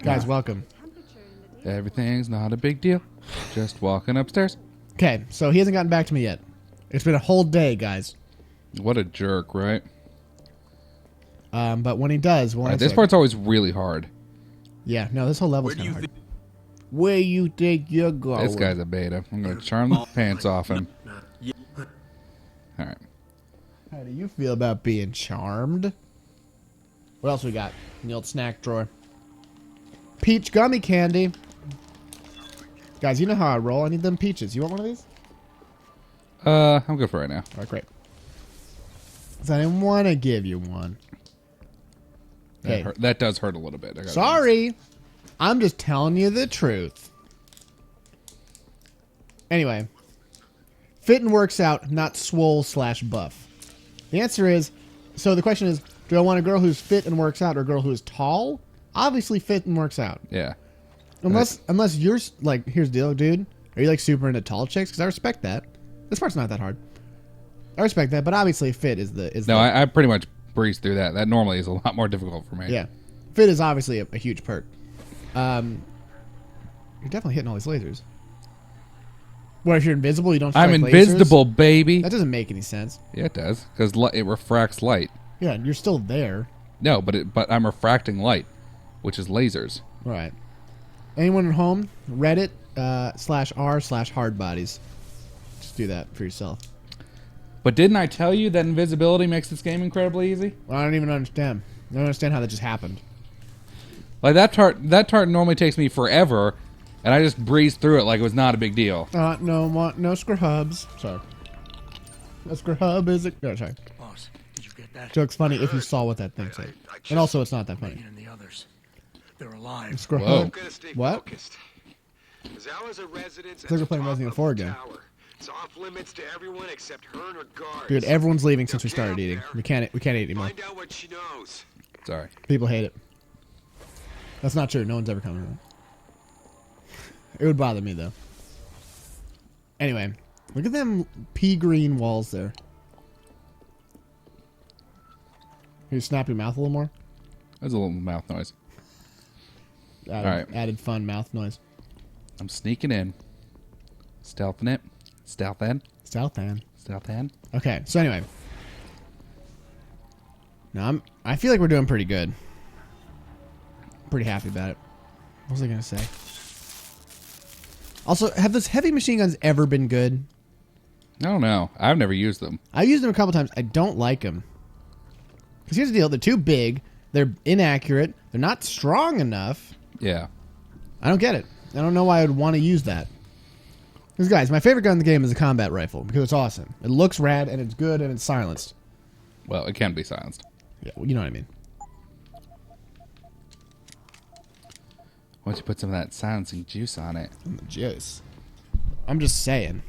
Guys, welcome. Everything's not a big deal. Just walking upstairs. Okay, so he hasn't gotten back to me yet. It's been a whole day, guys. What a jerk, right? But when he does, we'll This part's always really hard. Yeah, no, this whole level's kind of hard. Where you think you're going? This guy's a beta. I'm going to charm the pants off him. Alright. How do you feel about being charmed? What else we got in the old snack drawer? Peach gummy candy. Guys, you know how I roll. I need them peaches. You want one of these? I'm good for right now. All right, great. Because I didn't want to give you one. That does hurt a little bit. Sorry. I'm just telling you the truth. Anyway. Fit and works out, not swole/buff. The answer is, so the question is, do I want a girl who's fit and works out or a girl who is tall? Obviously fit and works out. Yeah. Unless you're, like, here's the deal, dude. Are you, like, super into tall chicks? Because I respect that. This part's not that hard. I respect that, but obviously fit is the... I pretty much breeze through that. That normally is a lot more difficult for me. Yeah. Fit is obviously a huge perk. You're definitely hitting all these lasers. What, if you're invisible, you don't strike I'm invisible, baby. That doesn't make any sense. Yeah, it does. Because it refracts light. Yeah, you're still there. No, but I'm refracting light, which is lasers. Right. Anyone at home? Reddit /r/hardbodies. Just do that for yourself. But didn't I tell you that invisibility makes this game incredibly easy? Well, I don't even understand. I don't understand how that just happened. Like that tart normally takes me forever, and I just breezed through it like it was not a big deal. No scrubs. Sorry. A scrub is it? No, sorry. Boss, did you get that? Joke's funny if you saw what that thing said. And also, it's not that funny. And the others, they're alive. Scrub. What? It's like we're playing Resident Evil 4 again. It's off limits to everyone except her and her guards. Dude, everyone's leaving since we started eating. We can't eat anymore. Find out what she knows. Sorry. People hate it. That's not true. No one's ever coming around. It would bother me, though. Anyway, look at them pea green walls there. Can you snap your mouth a little more? That's a little mouth noise. Added fun mouth noise. I'm sneaking in. Stealthing it. Stealthing. Stealthan. Okay, so anyway. Now I feel like we're doing pretty good. Pretty happy about it. What was I going to say? Also, have those heavy machine guns ever been good? I don't know. I've never used them. I've used them a couple times. I don't like them. Because here's the deal. They're too big. They're inaccurate. They're not strong enough. Yeah. I don't get it. I don't know why I would want to use that. Because, guys, my favorite gun in the game is a combat rifle. Because it's awesome. It looks rad, and it's good, and it's silenced. Well, it can be silenced. Yeah, well, you know what I mean. Why don't you put some of that silencing juice on it? Juice. I'm just saying.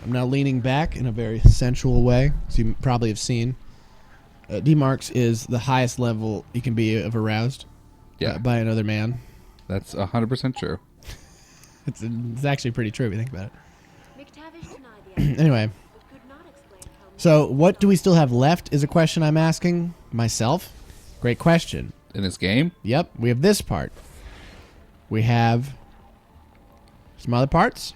I'm now leaning back in a very sensual way, as you probably have seen. D-Marx is the highest level you can be of aroused by another man. That's 100% true. It's actually pretty true if you think about it. Anyway. So, what do we still have left is a question I'm asking myself. Great question. In this game? Yep, we have this part. We have some other parts.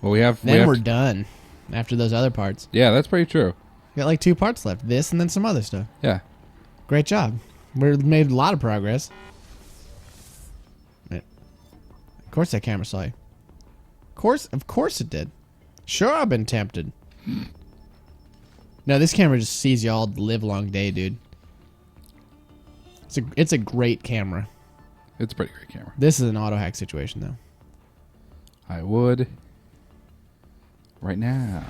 Well, we're done after those other parts. Yeah, that's pretty true. We got like 2 parts left. This and then some other stuff. Yeah. Great job. We made a lot of progress. Of course that camera saw you. Of course it did. Sure, I've been tempted. No, this camera just sees you all the live long day, dude. It's a great camera. It's a pretty great camera. This is an auto hack situation, though. I would. Right now.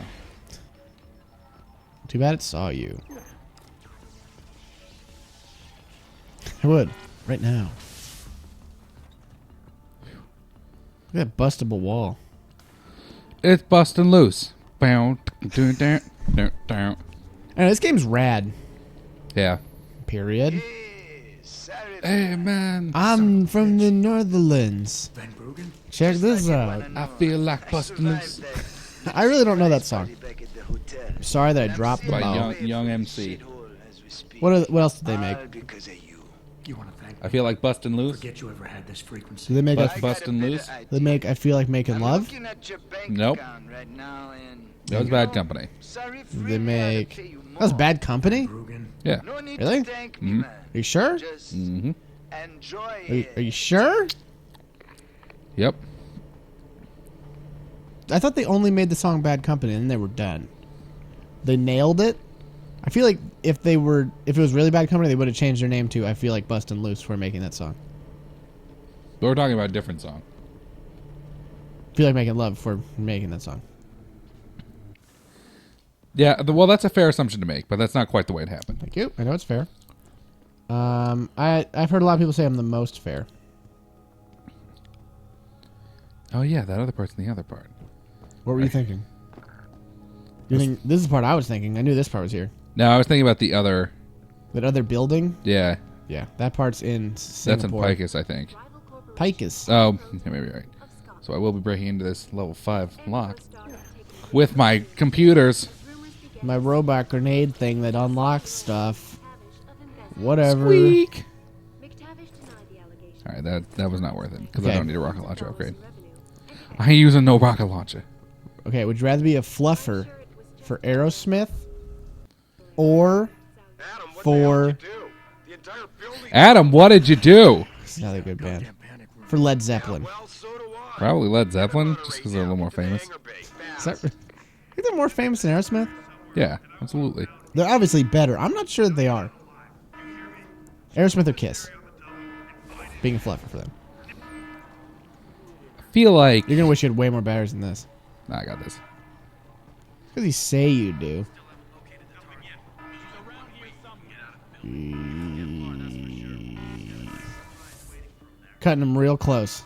Too bad it saw you. I would. Right now. Look at that bustable wall. It's busting loose. I know, this game's rad. Yeah. Period. Hey, man. I'm from the Netherlands. Check this out. I feel like busting loose. I really don't know that song. I'm sorry that I dropped the ball. Young MC. What else did they make? You want to thank I feel like busting loose. Forget you ever had this frequency. Do they make Bust, us? busting loose. They make. I feel like making love. Looking at your bank Nope. account right now and That was bad company. sorry for They me, I had to make. pay you That was more. bad company. Rugen. Yeah. No need Really? to thank me, Mhm. man. Are you sure? Just Mm-hmm. enjoy Are you, it. are you sure? Yep. I thought they only made the song "Bad Company" and then they were done. They nailed it. I feel like if it was really Bad Company, they would have changed their name to I feel like Bustin' Loose for making that song. But we're talking about a different song. Feel like making love for making that song. Yeah, well, that's a fair assumption to make, but that's not quite the way it happened. Thank you. I know it's fair. I've heard a lot of people say I'm the most fair. Oh, yeah, that other part's in the other part. What were you thinking? You think this is the part I was thinking? I knew this part was here. No, I was thinking about the other. That other building? Yeah, Yeah, that part's in Singapore. that's in Picus, I think. Picus. Oh, yeah, maybe you're right. So I will be breaking into this level 5 lock with my computers. My robot grenade thing that unlocks stuff. Whatever. Squeak! Alright, that was not worth it, because I Okay. don't need a rocket launcher upgrade. I use a no rocket launcher. Okay, would you rather be a fluffer for Aerosmith or Adam, what For- the hell did you do? The entire building. Adam, what did you do? it's another good band Goddamn panic room. for Led Zeppelin? Well, so do I. Probably Led Zeppelin, just because they're a little more famous. Is that, I think they're more famous than Aerosmith. Yeah, absolutely. They're obviously better. I'm not sure that they are. Aerosmith or Kiss? Being a fluffer for them. I feel like... You're gonna wish you had way more batters than this. Nah, I got this. Because you say you do. Cutting them real close.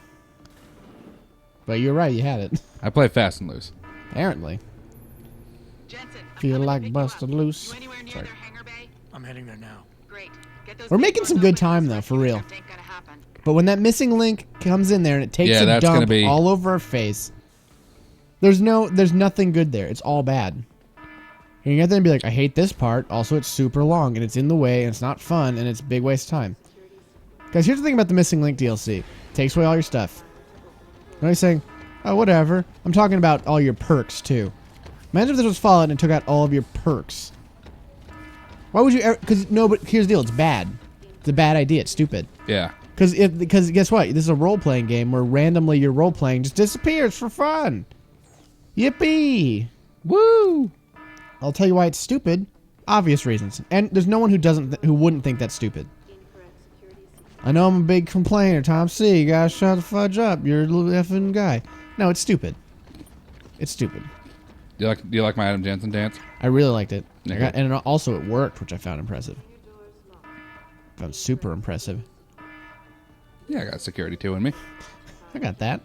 But you're right, you had it. I play fast and loose. Apparently. Jensen, I'm Feel coming to like pick you up. busted loose. You anywhere near Sorry. their hangar bay? I'm heading there now. Great. Get those We're big making doors some good open. time, though, This for rescue real. attempt ain't gonna happen. But when that missing link comes in there and it takes Yeah, a that's gonna dump be- all over our face, there's nothing good there. It's all bad. And you have to be like, I hate this part. Also, it's super long and it's in the way and it's not fun and it's a big waste of time. Guys, here's the thing about the missing link DLC. It takes away all your stuff. And he's saying, oh, whatever. I'm talking about all your perks too. Imagine if this was Fallout and it took out all of your perks. Why would you ever? Because no, but here's the deal. It's bad. It's a bad idea. It's stupid. Yeah. Because guess what? This is a role-playing game where randomly your role-playing just disappears for fun. Yippee! Woo! I'll tell you why it's stupid. Obvious reasons. And there's no one who wouldn't think that's stupid. I know I'm a big complainer. Tom C. You gotta shut the fudge up. You're a little effing guy. No, it's stupid. It's stupid. Do you like my Adam Jansen dance? I really liked it. Okay. And also it worked, which I found impressive. Found super impressive. Yeah, I got security 2 in me. I got that.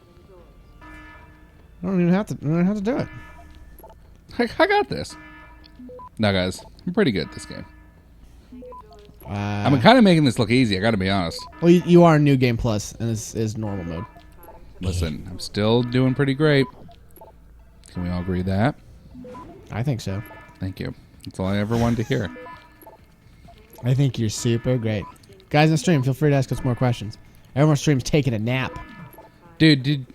I don't even have to do it. I got this. Now, guys, I'm pretty good at this game. I'm kind of making this look easy, I gotta be honest. Well, you are New Game Plus, and this is normal mode. Listen, I'm still doing pretty great. Can we all agree that? I think so. Thank you. That's all I ever wanted to hear. I think you're super great. Guys in the stream, feel free to ask us more questions. Everyone on stream's taking a nap. Dude,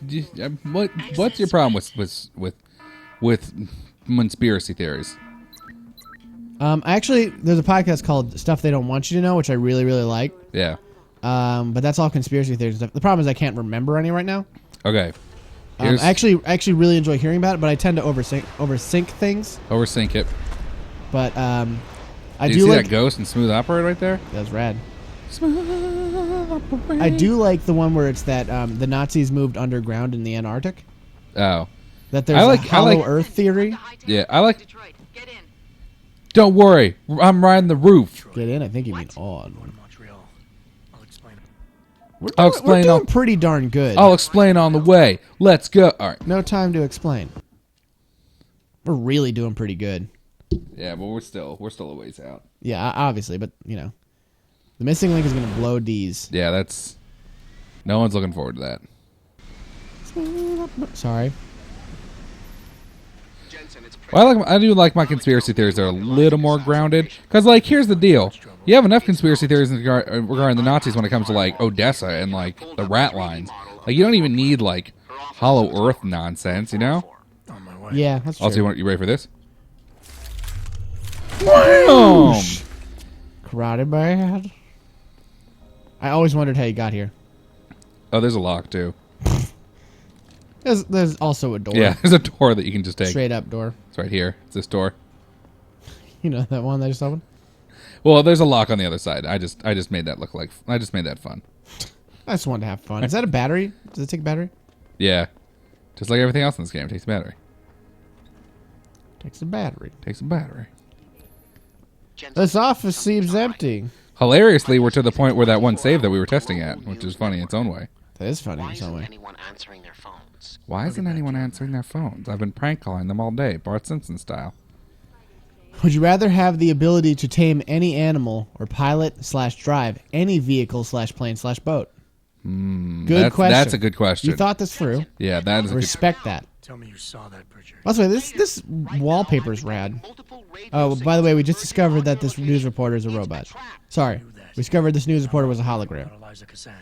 what's your problem with conspiracy theories? Actually, there's a podcast called Stuff They Don't Want You to Know, which I really, really like. Yeah. But that's all conspiracy theories and stuff. The problem is I can't remember any right now. Okay. I actually really enjoy hearing about it, but I tend to oversync things. Oversync it. But I Do do you see like that ghost and smooth operator right there? that's rad. Smooth operator. I do like the one where it's that the Nazis moved underground in the Antarctic. Oh. That there's I like- a hollow I like- Earth theory. Yeah, I like... Detroit. Get in. Don't worry, I'm riding the roof. Get in. I think you mean odd. Going to Montreal. I'll explain it. I'll We're explain doing on- pretty darn good. I'll explain on the way. Let's go. All right. No time to explain. We're really doing pretty good. Yeah, but we're still a ways out. Yeah, obviously, but you know, the missing link is going to blow D's. Yeah, that's... No one's looking forward to that. Sorry. Jensen, it's Well, I do like my conspiracy theories that are a little more grounded. Because, like, here's the deal. You have enough conspiracy theories regarding the Nazis when it comes to, like, Odessa and, like, the rat lines. Like, you don't even need, like, Hollow Earth nonsense, you know? On my way. Yeah, that's true. Also, you ready for this? Wham! Karate Bad. I always wondered how you got here. Oh, there's a lock, too. There's also a door. Yeah, there's a door that you can just take. Straight up door. It's right here. It's this door. You know that one that I just opened? Well, there's a lock on the other side. I just made that I just made that fun. I just wanted to have fun. Is that a battery? Does it take a battery? Yeah. Just like everything else in this game, it takes a battery. Takes a battery. Takes a battery. This office seems empty. Hilariously, we're to the point where that one save that we were testing at, which is funny in its own way. That is funny in some way. anyone answering their phones? Why isn't anyone answering their phones? I've been prank calling them all day, Bart Simpson style. Would you rather have the ability to tame any animal or pilot/drive any vehicle/plane/boat? Good question. That's a good question. You thought this through. Yeah, that is a good. Respect that. Tell me you saw that, Pritchard. By the way, this wallpaper's rad. Oh, by the way, we just discovered that this news reporter is a robot. Sorry. We discovered this news reporter was a hologram. About Eliza Kazan.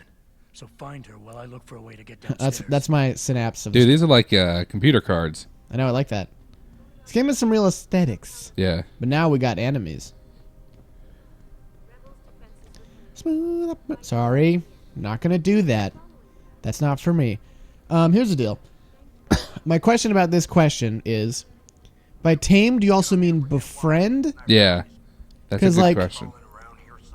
So find her while I look for a way to get downstairs. That's my synapse of Dude, these are like computer cards. I know, I like that. This game has some real aesthetics. Yeah. But now we got enemies. Smooth up. Sorry. Not going to do that. That's not for me. Here's the deal. My question about this question is, by tame, do you also mean befriend? Yeah. That's a 'Cause, good like, question.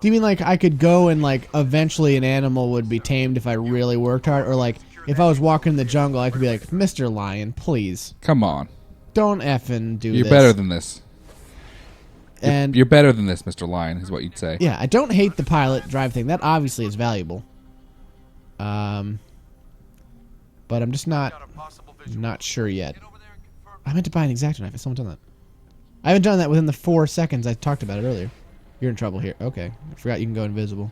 Do you mean like I could go and like eventually an animal would be tamed if I really worked hard? Or like if I was walking in the jungle, I could be like, Mr. Lion, please. Come on. Don't effing do You're this. better than this. And You're better than this, Mr. Lion, is what you'd say. yeah, I don't hate the pilot drive thing. That obviously is valuable. But I'm just not sure yet. I meant to buy an X-Acto knife. Has someone done that? I haven't done that within the 4 seconds I talked about it earlier. You're in trouble here. Okay. I forgot you can go invisible.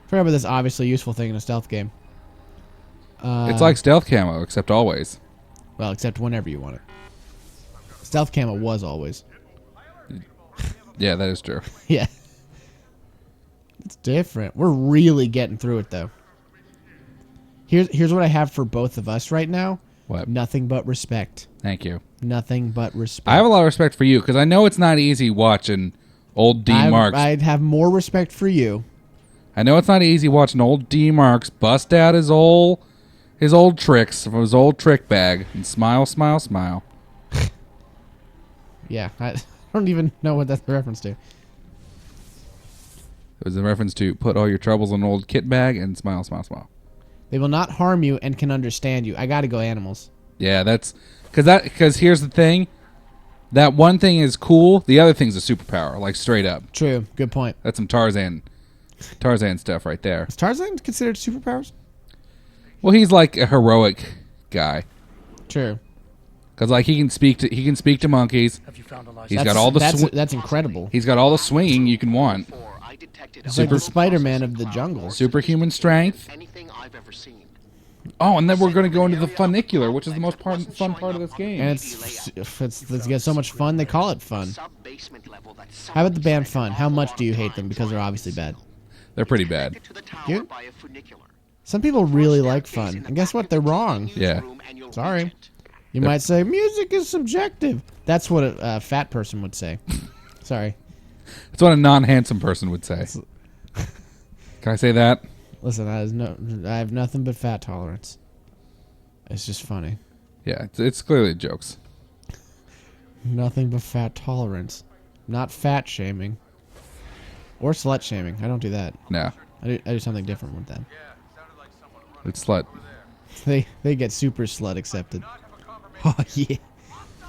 Forgot about this obviously useful thing in a stealth game. It's like stealth camo, except always. Well, except whenever you want it. Stealth camo was always. Yeah, that is true. Yeah. It's different. We're really getting through it, though. Here's what I have for both of us right now. What? Nothing but respect. Thank you. Nothing but respect. I have a lot of respect for you, because I know it's not easy watching old D. Marks. I'd have more respect for you. I know it's not easy watching old D. Marks bust out his old tricks from his old trick bag and smile, smile, smile. Yeah, I don't even know what that's the reference to. It was a reference to put all your troubles in an old kit bag and smile, smile, smile. They will not harm you and can understand you. I gotta go animals. Yeah, that's because here's the thing. That one thing is cool. The other thing's a superpower, like straight up. True. Good point. That's some Tarzan stuff right there. Is Tarzan considered superpowers? Well, he's like a heroic guy. True. Because like he can speak to monkeys. Have you found Eliza? He's got all the that's incredible. He's got all the swinging you can want. It's like the Spider-Man of the jungle. Superhuman strength. Anything I've ever seen. Oh, and then we're going to go into the funicular, which is the most fun part of this game. And it's got so much fun. They call it fun. How about the band Fun? How much do you hate them? Because they're obviously bad. They're pretty bad. You? Some people really like Fun, and guess what? They're wrong. Yeah. Sorry. You might say music is subjective. That's what a fat person would say. Sorry. That's what a non-handsome person would say. Can I say that? Listen, I have nothing but fat tolerance. It's just funny. Yeah, it's clearly jokes. Nothing but fat tolerance. Not fat shaming. Or slut shaming. I don't do that. No. I do something different with that. It's slut. They get super slut accepted. Oh, yeah.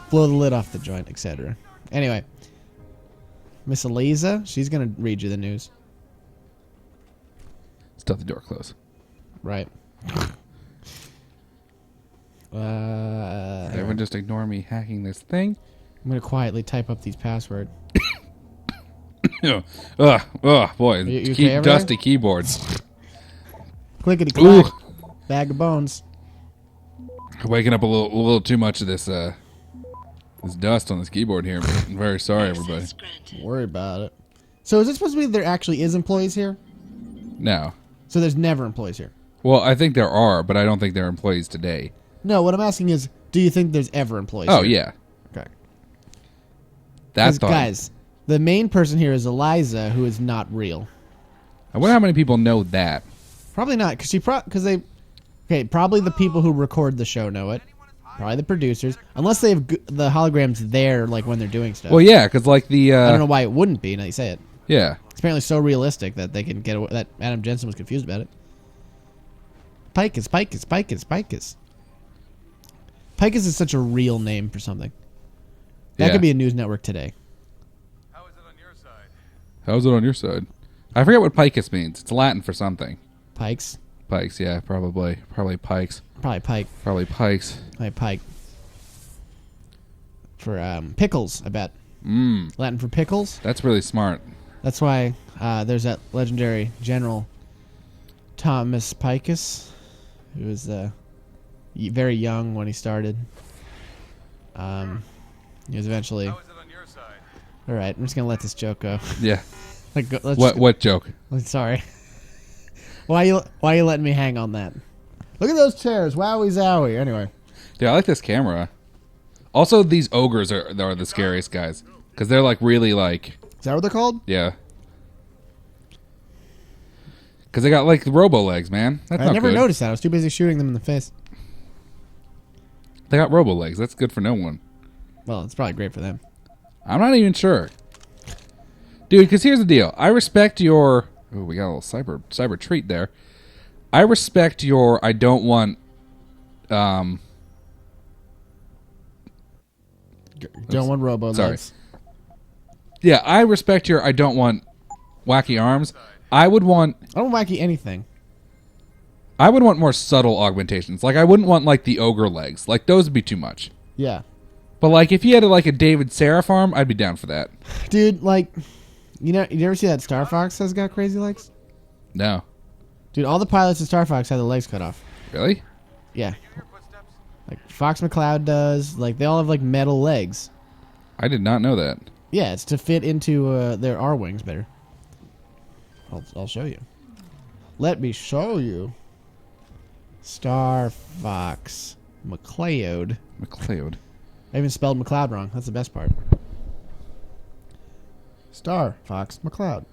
Blow the lid off the joint, etc. Anyway. Miss Eliza, she's going to read you the news. Stuff the door closed. Right. Everyone just ignore me hacking this thing. I'm going to quietly type up these passwords. Boy. You okay over dusty keyboards. Clickety clack. Ooh. Bag of bones. Waking up a little too much of this There's dust on this keyboard here. But I'm very sorry, everybody. Don't worry about it. So is it supposed to be there actually is employees here? No. So there's never employees here? Well, I think there are, but I don't think they're employees today. No, what I'm asking is, do you think there's ever employees Oh, here? yeah. Okay. That's Guys, the main person here is Eliza, who is not real. I wonder how many people know that. Probably not, because they... Okay, probably the people who record the show know it. Probably the producers. Unless they have the holograms there, like, when they're doing stuff. Well, yeah, because like the... I don't know why it wouldn't be, now you say it. Yeah. It's apparently so realistic that they can get away, that Adam Jensen was confused about it. Picus. Picus is such a real name for something. That Yeah. could be a news network today. How's it on your side? I forget what picus means. It's Latin for something. Pikes? Pikes, yeah, probably. Probably pikes. Probably pike. Probably pikes. Probably pike. For pickles, I bet. Mmm. Latin for pickles. That's really smart. That's why there's that legendary general Thomas Picus, who was very young when he started. He was eventually... All right, I'm just gonna let this joke go. Yeah. Let's What joke? Sorry. Why you letting me hang on that? Look at those chairs. Wowie zowie. Anyway. Dude, I like this camera. Also, these ogres are the scariest guys. Because they're like really like... Is that what they're called? Yeah. Because they got like robo legs, man. That's I not never good. noticed that. I was too busy shooting them in the face. They got robo legs. That's good for no one. Well, it's probably great for them. I'm not even sure. Dude, because here's the deal. I respect your... Oh, we got a little cyber treat there. I respect your... I don't want... Don't want robo Sorry. legs. Yeah, I respect your... I don't want wacky arms. I would want... I don't wacky anything. I would want more subtle augmentations. Like, I wouldn't want, like, the ogre legs. Like, those would be too much. Yeah. But, like, if you had, like, a David Seraph arm, I'd be down for that. Dude, like, you ever see that Star Fox has got crazy legs? No. Dude, all the pilots of Star Fox had the legs cut off. Really? Yeah. Like, Fox McCloud does. Like, they all have, like, metal legs. I did not know that. Yeah, it's to fit into their R-wings better. I'll show you. Let me show you. Star Fox McCloud. McLeod. I even spelled McCloud wrong. That's the best part. Star Fox McCloud.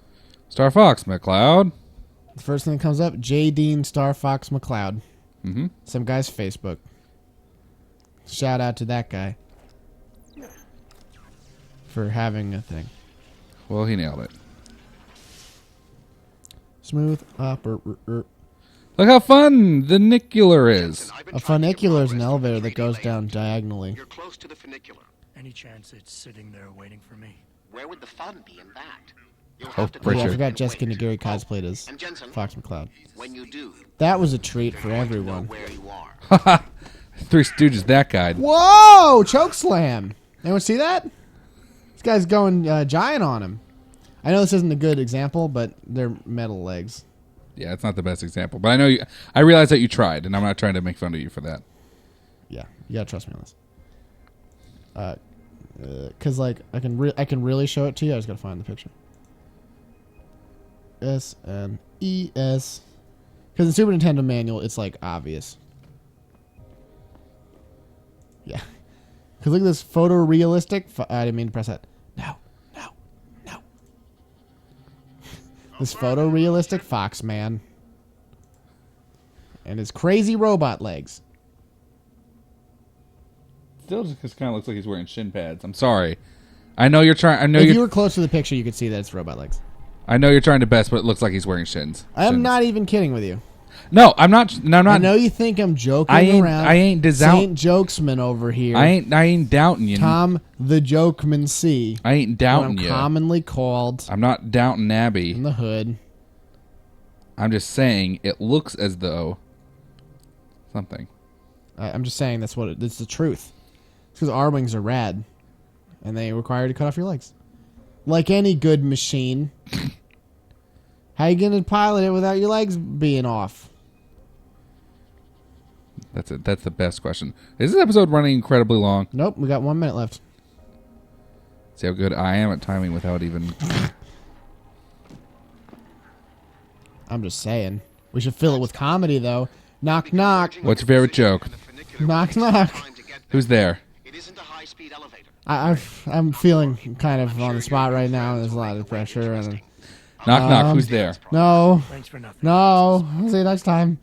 Star Fox McCloud. The first thing that comes up, J. Dean Star Fox McCloud. Mm-hmm. Some guy's Facebook. Shout out to that guy for having a thing. Well, he nailed it. Smooth upper. Look how fun the funicular is. A funicular is an elevator that goes down diagonally. You're close to the funicular. Any chance it's sitting there waiting for me? Where would the fun be in that? You'll Oh, have to Oh, yeah, I Richard. forgot Jessica Nagiri cosplayed as And Jensen, Fox McCloud. when you do, That was a treat for know everyone. where you are. Three Stooges, that guy. Whoa! Choke slam! Anyone see that? This guy's going giant on him. I know this isn't a good example, but they're metal legs. Yeah, it's not the best example, but I know you. I realize that you tried, and I'm not trying to make fun of you for that. Yeah, you gotta trust me on this. Cause like I can really show it to you. I just gotta find the picture. SNES. Because in Super Nintendo manual, it's like obvious. Yeah. Because look at this photorealistic. I didn't mean to press that. No. This photorealistic Fox man. And his crazy robot legs. Still just kind of looks like he's wearing shin pads. I'm sorry. I know you're trying. I know If you you're. were close to the picture, you could see that it's robot legs. I know you're trying to best, but it looks like he's wearing shins. I'm Shins. not even kidding with you. No, I'm not. No, I'm I not. know you think I'm joking I ain't- around. I ain't Saint Jokesman over here. I ain't doubting you. Tom the Jokeman C. I ain't What doubting I'm you. commonly called I'm not doubting in Abby. the hood. I'm just saying it looks as though something. I'm just saying that's it's the truth. It's because our wings are rad, and they require you to cut off your legs, like any good machine. How you gonna pilot it without your legs being off? That's it. That's the best question. Is this episode running incredibly long? Nope, we got 1 minute left. See how good I am at timing without even. I'm just saying. We should fill it with comedy, though. Knock, knock. What's your favorite joke? Knock, knock. Who's there? It isn't a high-speed elevator. I'm feeling kind of on the spot right now. There's a lot of pressure. And Knock knock. Who's there? no, Thanks for nothing. no. I'll see you next time.